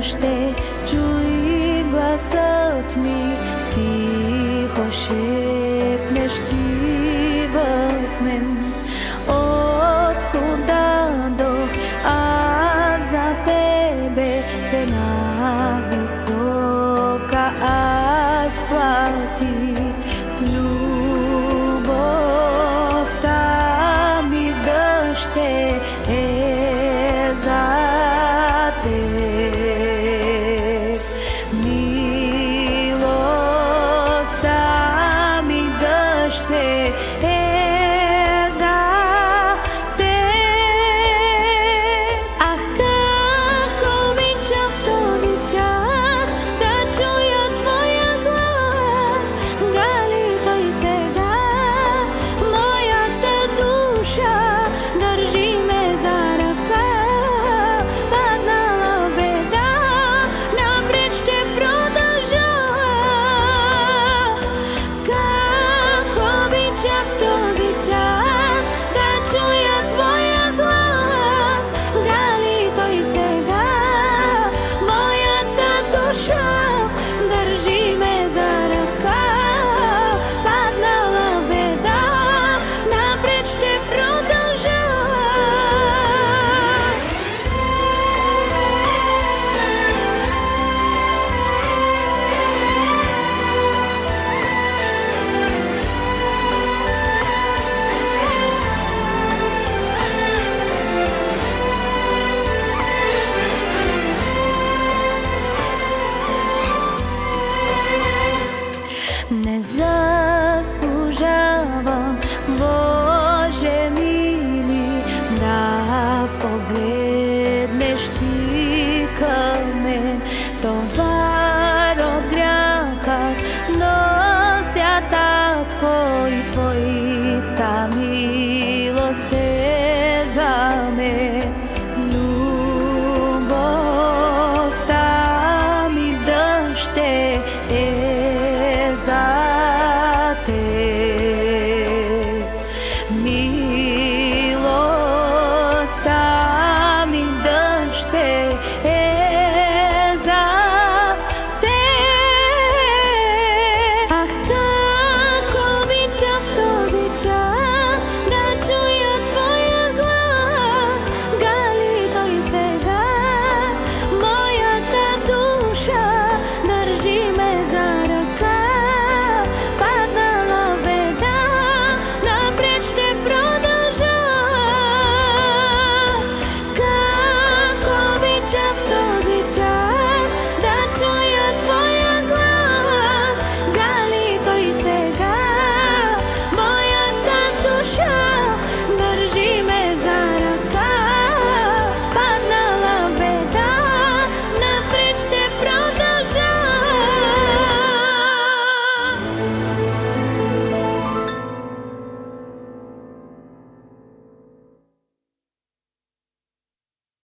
ще чуй гласът ми, тихо шепнеш ти в мен. Откуда дох аз за тебе, цена висока аз платих. Любовта ми дъще е за теб, милостта ми дъще е за теб. Ах, как обичам в този час да чуя твоя глас, гали той сега моята душа, държи ме за ръка. Паднала беда, напред ще продължа. Как обичам в този час да чуя твоя глас, гали той сега моята душа, държи ме за ръка. Паднала беда, напред ще продължа. Не заслужавам, Боже мили, да погледнеш ти към мен.